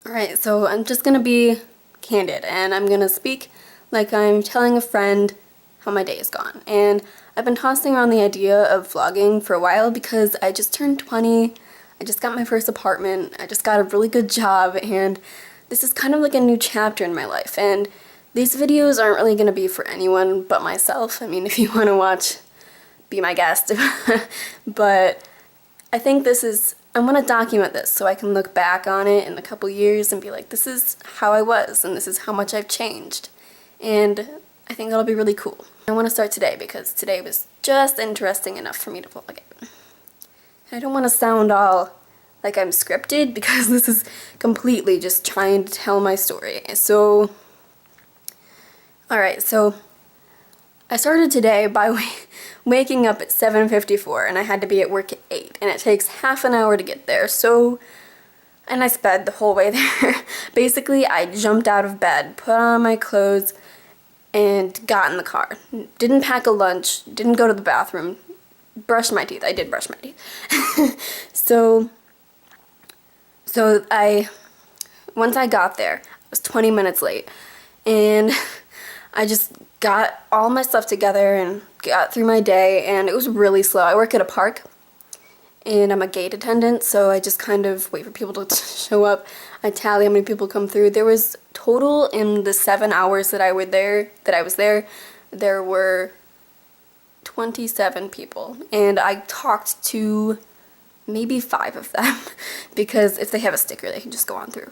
Alright, so I'm just gonna be candid and I'm gonna speak like I'm telling a friend how my day has gone. And I've been tossing around the idea of vlogging for a while because I just turned 20, I just got my first apartment, I just got a really good job, and this is kind of like a new chapter in my life. And these videos aren't really gonna be for anyone but myself. I mean, if you want to watch, be my guest. But I think I want to document this so I can look back on it in a couple years and be like, this is how I was and this is how much I've changed. And I think that'll be really cool. I want to start today because today was just interesting enough for me to vlog it. I don't want to sound all like I'm scripted because this is completely just trying to tell my story. So, alright, so I started today by waking up at 7:54 and I had to be at work at 8 and it takes half an hour to get there, and I sped the whole way there. Basically, I jumped out of bed, put on my clothes, and got in the car. Didn't pack a lunch, didn't go to the bathroom, brushed my teeth. I did brush my teeth. So once I got there, I was 20 minutes late, and I just got all my stuff together and got through my day, and it was really slow. I work at a park, and I'm a gate attendant, so I just kind of wait for people to show up. I tally how many people come through. There was total in the 7 hours that I was there, there were 27 people, and I talked to maybe 5 of them because if they have a sticker, they can just go on through.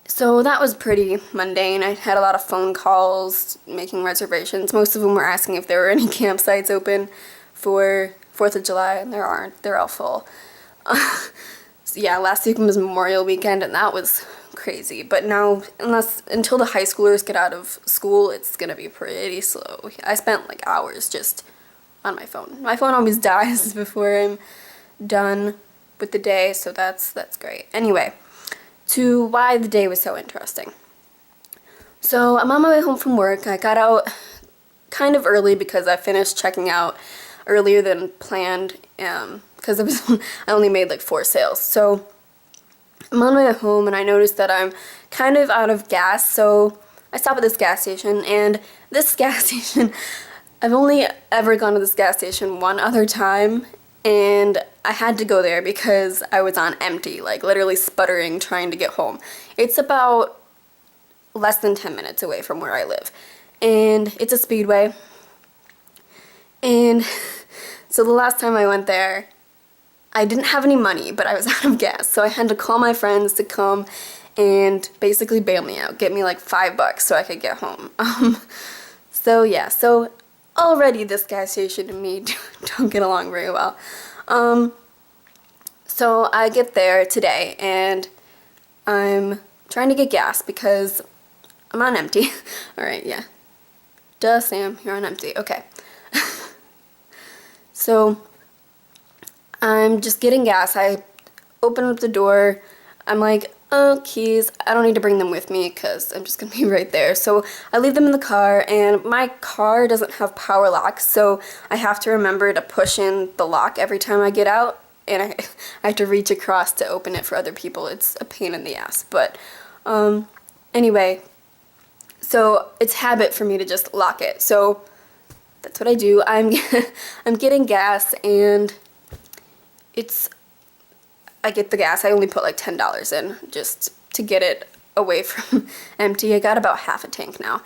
So that was pretty mundane. I had a lot of phone calls, making reservations. Most of them were asking if there were any campsites open for 4th of July, and there aren't. They're all full. So yeah, last week was Memorial Weekend, and that was crazy. But now, until the high schoolers get out of school, it's gonna be pretty slow. I spent like hours just on my phone. My phone always dies before I'm done with the day, so that's great. Anyway, to why the day was so interesting. So I'm on my way home from work. I got out kind of early because I finished checking out earlier than planned because I only made like 4 sales. So I'm on my way home and I noticed that I'm kind of out of gas, so I stop at this gas station, and this gas station, I've only ever gone to this gas station one other time, and I had to go there because I was on empty, like literally sputtering trying to get home. It's about less than 10 minutes away from where I live, and it's a Speedway. And so the last time I went there, I didn't have any money, but I was out of gas, so I had to call my friends to come and basically bail me out, get me like $5 so I could get home. So yeah, so already this gas station and me don't get along very well. So I get there today and I'm trying to get gas because I'm on empty. Alright, yeah. Duh, Sam, you're on empty. Okay. So I'm just getting gas. I open up the door. I'm like, oh, keys. I don't need to bring them with me because I'm just going to be right there. So I leave them in the car, and my car doesn't have power locks, so I have to remember to push in the lock every time I get out, and I have to reach across to open it for other people. It's a pain in the ass. But anyway, so it's habit for me to just lock it. So that's what I do. I'm getting gas, and I get the gas. I only put like $10 in just to get it away from empty. I got about half a tank now.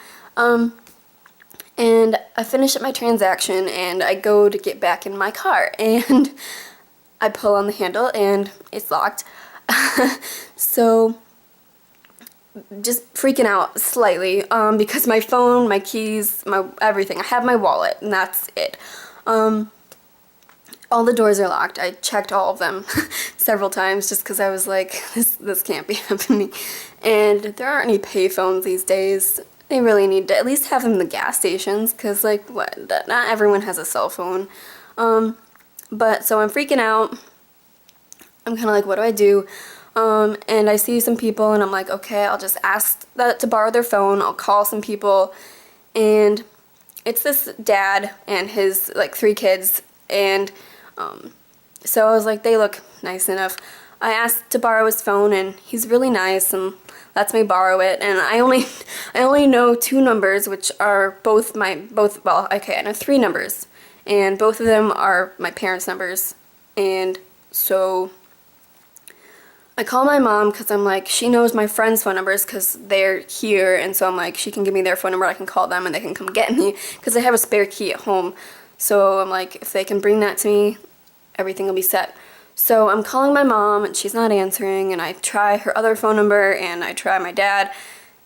And I finish up my transaction and I go to get back in my car, and I pull on the handle and it's locked. So just freaking out slightly because my phone, my keys, my everything. I have my wallet and that's it. All the doors are locked. I checked all of them several times just because I was like, this can't be happening. And there aren't any payphones these days. They really need to at least have them in the gas stations because, like, what? Not everyone has a cell phone. But so I'm freaking out. I'm kind of like, what do I do? And I see some people and I'm like, okay, I'll just ask to borrow their phone. I'll call some people. And it's this dad and his, like, 3 kids. And so I was like, they look nice enough. I asked to borrow his phone, and he's really nice and lets me borrow it. And I only know 2 numbers, which are I know 3 numbers, and both of them are my parents' numbers. And so I call my mom because I'm like, she knows my friends' phone numbers because they're here, and so I'm like, she can give me their phone number, I can call them and they can come get me because I have a spare key at home. So I'm like, if they can bring that to me, everything will be set. So I'm calling my mom and she's not answering, and I try her other phone number and I try my dad,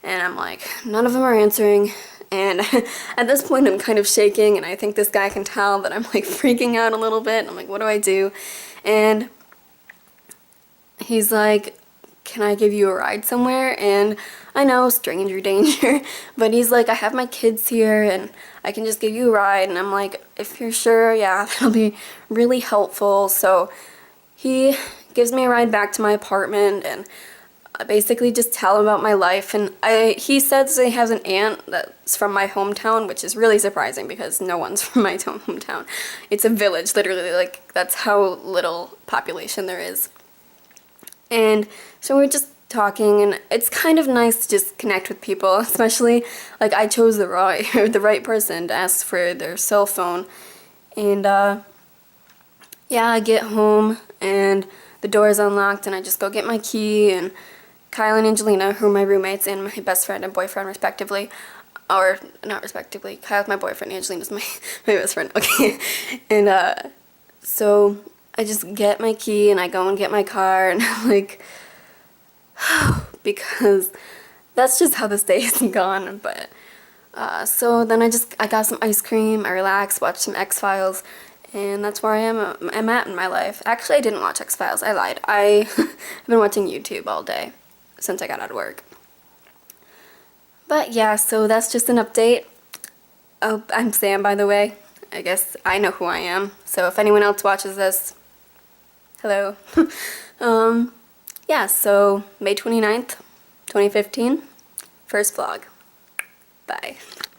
and I'm like, none of them are answering. And at this point I'm kind of shaking, and I think this guy can tell that I'm like freaking out a little bit. I'm like, what do I do? And he's like, can I give you a ride somewhere? And I know, stranger danger, but he's like, I have my kids here and I can just give you a ride. And I'm like, if you're sure, yeah, that'll be really helpful. So he gives me a ride back to my apartment, and I basically just tell him about my life. And he says he has an aunt that's from my hometown, which is really surprising because no one's from my hometown. It's a village, literally, like that's how little population there is. And so we're just talking, and it's kind of nice to just connect with people, especially like I chose the right person to ask for their cell phone. And yeah, I get home and the door is unlocked, and I just go get my key, and Kyle and Angelina, who are my roommates and my best friend and boyfriend respectively, or not respectively, Kyle's my boyfriend, Angelina's my best friend, okay. And so I just get my key and I go and get my car, and I'm like, because that's just how this day has gone. But so then I got some ice cream, I relaxed, watched some X-Files, and that's where I'm at in my life. Actually, I didn't watch X-Files, I lied. I've been watching YouTube all day since I got out of work. But yeah, so that's just an update. Oh, I'm Sam, by the way. I guess I know who I am. So if anyone else watches this, hello. Yeah, so May 29th, 2015, first vlog. Bye.